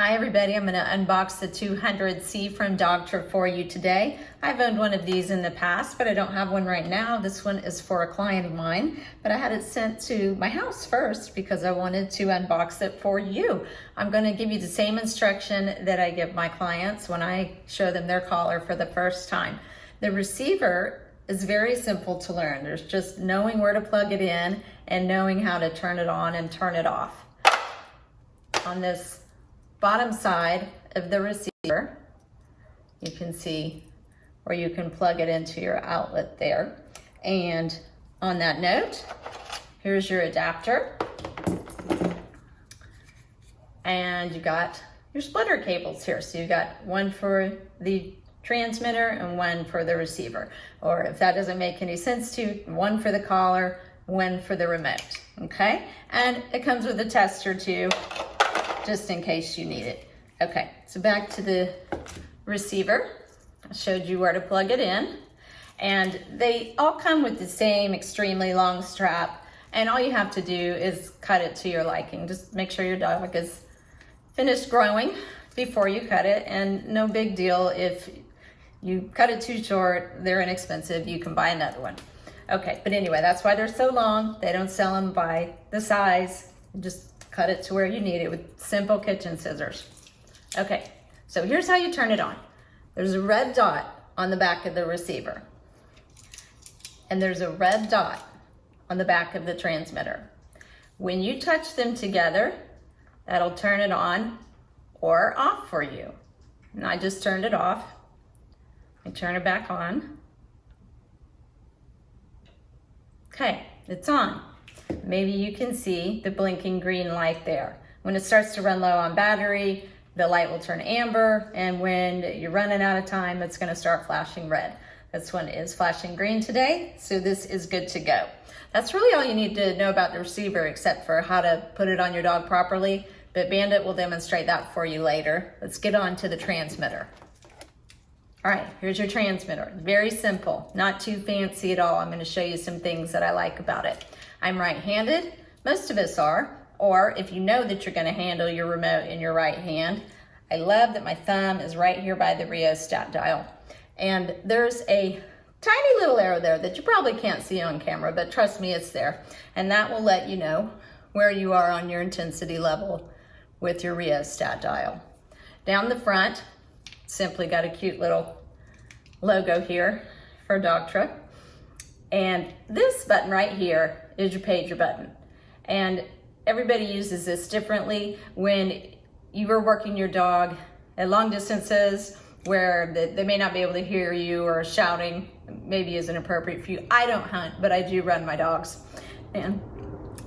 Hi everybody, I'm going to unbox the 200C from Dogtra for you today. I've owned one of these in the past, but I don't have one right now. This one is for a client of mine, but I had it sent to my house first because I wanted to unbox it for you. I'm going to give you the same instruction that I give my clients when I show them their collar for the first time. The receiver is very simple to learn. There's just knowing where to plug it in and knowing how to turn it on and turn it off. On this bottom side of the receiver, you can see where you can plug it into your outlet there. And on that note, here's your adapter. And you got your splitter cables here. So you got one for the transmitter and one for the receiver. Or if that doesn't make any sense to you, one for the collar, one for the remote, okay? And it comes with a tester too, just in case you need it. Okay, so back to the receiver. I showed you where to plug it in. And they all come with the same extremely long strap. And all you have to do is cut it to your liking. Just make sure your dog is finished growing before you cut it. And no big deal if you cut it too short, they're inexpensive, you can buy another one. Okay, but anyway, that's why they're so long. They don't sell them by the size. Just cut it to where you need it with simple kitchen scissors. Okay, so here's how you turn it on. There's a red dot on the back of the receiver. And there's a red dot on the back of the transmitter. When you touch them together, that'll turn it on or off for you. And I just turned it off. I turn it back on. Okay, it's on. Maybe you can see the blinking green light there. When it starts to run low on battery, the light will turn amber, and when you're running out of time, it's gonna start flashing red. This one is flashing green today, so this is good to go. That's really all you need to know about the receiver, except for how to put it on your dog properly, but Bandit will demonstrate that for you later. Let's get on to the transmitter. All right, here's your transmitter. Very simple, not too fancy at all. I'm gonna show you some things that I like about it. I'm right-handed, most of us are, or if you know that you're gonna handle your remote in your right hand, I love that my thumb is right here by the rheostat dial. And there's a tiny little arrow there that you probably can't see on camera, but trust me, it's there. And that will let you know where you are on your intensity level with your rheostat dial. Down the front, simply got a cute little logo here for Dogtra. And this button right here is your pager button. And everybody uses this differently. When you are working your dog at long distances where they may not be able to hear you, or shouting maybe isn't appropriate for you. I don't hunt, but I do run my dogs. And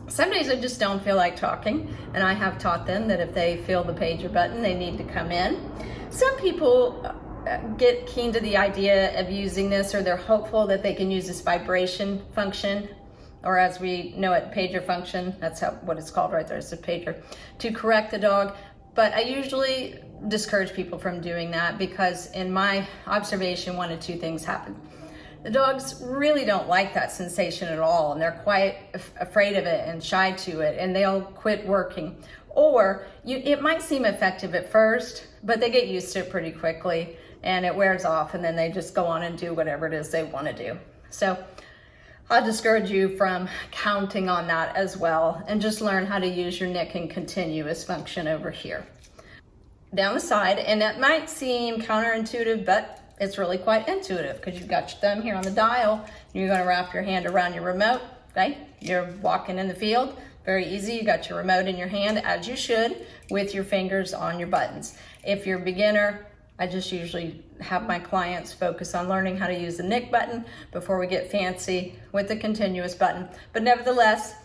some days I just don't feel like talking, and I have taught them that if they feel the pager button, they need to come in. Some people get keen to the idea of using this, or they're hopeful that they can use this vibration function, or as we know it, pager function. That's what it's called right there, it's a pager, to correct the dog. But I usually discourage people from doing that because in my observation, one of two things happen. The dogs really don't like that sensation at all, and they're quite afraid of it and shy to it, and they'll quit working. Or it might seem effective at first, but they get used to it pretty quickly and it wears off, and then they just go on and do whatever it is they want to do. So I'll discourage you from counting on that as well, and just learn how to use your nick and continuous function over here. Down the side, and that might seem counterintuitive, but it's really quite intuitive because you've got your thumb here on the dial. You're going to wrap your hand around your remote, okay? You're walking in the field, very easy. You got your remote in your hand, as you should, with your fingers on your buttons. If you're a beginner, I just usually have my clients focus on learning how to use the nick button before we get fancy with the continuous button. But nevertheless,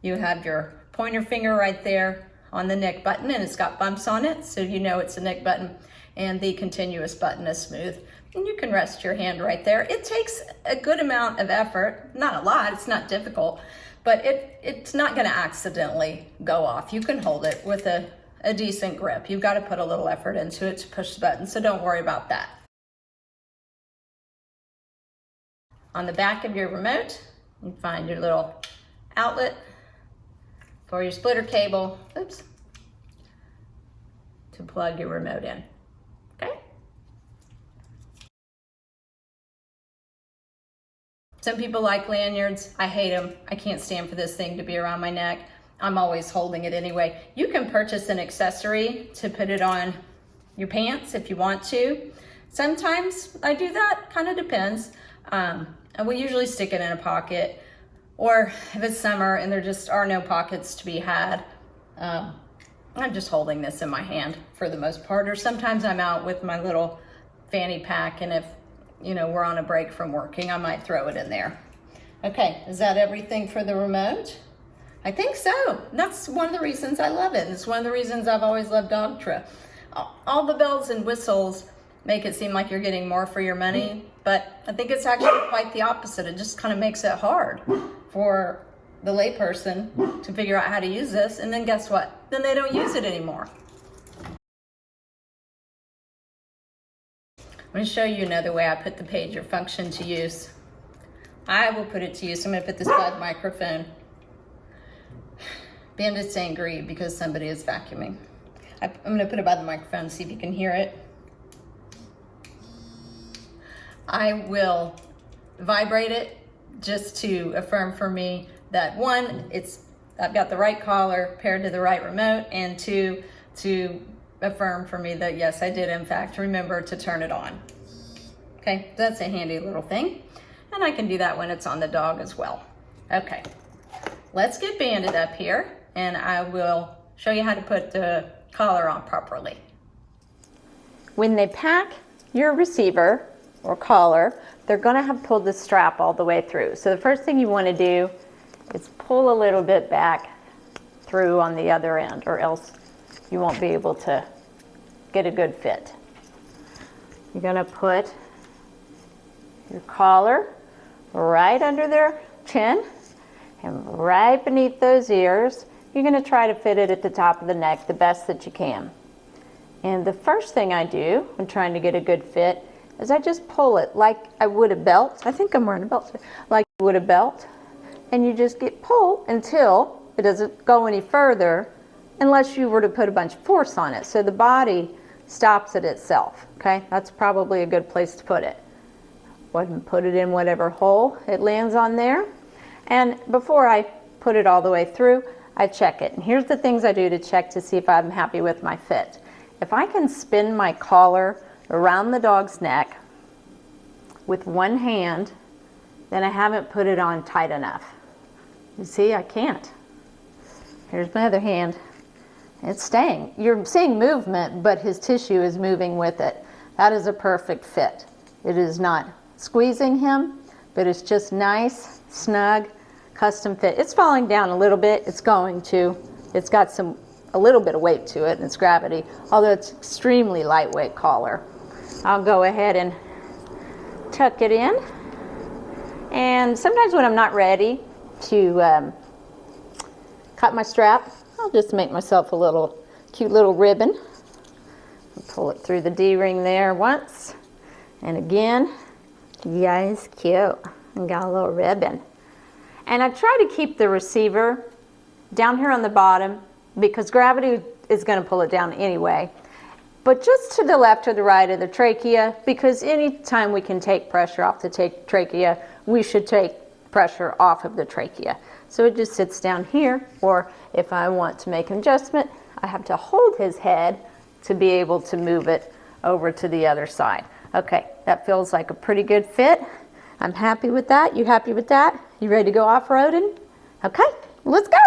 you have your pointer finger right there on the nick button, and it's got bumps on it, so you know it's a nick button, and the continuous button is smooth. And you can rest your hand right there. It takes a good amount of effort, not a lot, it's not difficult, but it's not gonna accidentally go off. You can hold it with a decent grip. You've got to put a little effort into it to push the button, so don't worry about that. On the back of your remote, you find your little outlet for your splitter cable. Oops. to plug your remote in. Okay? Some people like lanyards. I hate them. I can't stand for this thing to be around my neck. I'm always holding it anyway. You can purchase an accessory to put it on your pants if you want to. Sometimes I do that, kind of depends. And we usually stick it in a pocket, or if it's summer and there just are no pockets to be had, I'm just holding this in my hand for the most part, or sometimes I'm out with my little fanny pack, and if we're on a break from working, I might throw it in there. Okay, is that everything for the remote? I think so. That's one of the reasons I love it. It's one of the reasons I've always loved Dogtra. All the bells and whistles make it seem like you're getting more for your money, but I think it's actually quite the opposite. It just kind of makes it hard for the layperson to figure out how to use this, and then guess what? Then they don't use it anymore. I'm going to show you another way I put the pager function to use. I will put it to use. I'm going to put this by the microphone. Bandit's angry because somebody is vacuuming. I'm going to put it by the microphone and see if you can hear it. I will vibrate it just to affirm for me that one, I've got the right collar paired to the right remote, and two, to affirm for me that yes, I did in fact remember to turn it on. Okay, that's a handy little thing. And I can do that when it's on the dog as well. Okay, let's get Bandit up here and I will show you how to put the collar on properly. When they pack your receiver or collar, they're gonna have pulled the strap all the way through. So the first thing you wanna do is pull a little bit back through on the other end, or else you won't be able to get a good fit. You're gonna put your collar right under their chin and right beneath those ears. You're gonna try to fit it at the top of the neck the best that you can. And the first thing I do when trying to get a good fit is I just pull it like I would a belt. I think I'm wearing a belt, like I would a belt. And you just get pulled until it doesn't go any further, unless you were to put a bunch of force on it. So the body stops it itself, okay? That's probably a good place to put it. Go ahead and put it in whatever hole it lands on there. And before I put it all the way through, I check it. And here's the things I do to check to see if I'm happy with my fit. If I can spin my collar around the dog's neck with one hand, then I haven't put it on tight enough. You see, I can't. Here's my other hand. It's staying. You're seeing movement, but his tissue is moving with it. That is a perfect fit. It is not squeezing him, but it's just nice, snug, custom fit. It's falling down a little bit. It's going to. It's got a little bit of weight to it, and it's gravity, although it's extremely lightweight collar. I'll go ahead and tuck it in. And sometimes when I'm not ready to cut my strap, I'll just make myself a cute little ribbon. Pull it through the D-ring there once, and again. Yeah, it's cute. And got a little ribbon. And I try to keep the receiver down here on the bottom because gravity is going to pull it down anyway. But just to the left or the right of the trachea, because anytime we can take pressure off the trachea, we should take pressure off of the trachea. So it just sits down here, or if I want to make an adjustment, I have to hold his head to be able to move it over to the other side. Okay, that feels like a pretty good fit. I'm happy with that. You happy with that? You ready to go off-roading? Okay, let's go.